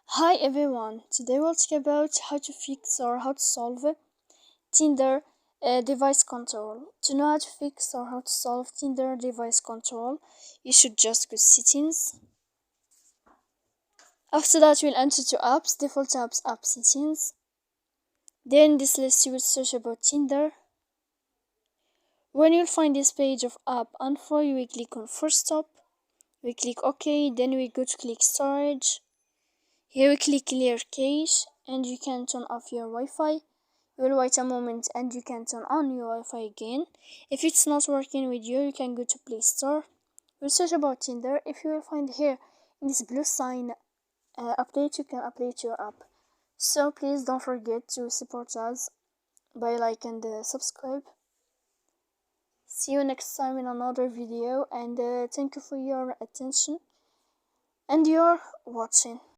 Hi everyone, today we'll talk about how to fix or how to solve Tinder device control. To know how to fix or how to solve Tinder device control, you should just go settings. After that, we'll enter to apps, default apps, app settings. Then this list you will search about Tinder. When you'll find this page of app info, you will click on first stop. We click OK, then we go to click storage. Here we click clear cache and you can turn off your Wi-Fi. You will wait a moment and you can turn on your Wi-Fi again. If it's not working with you, you can go to Play Store. We'll search about Tinder. If you will find here in this blue sign update, you can update your app. So please don't forget to support us by like and subscribe. See you next time in another video and thank you for your attention and your watching.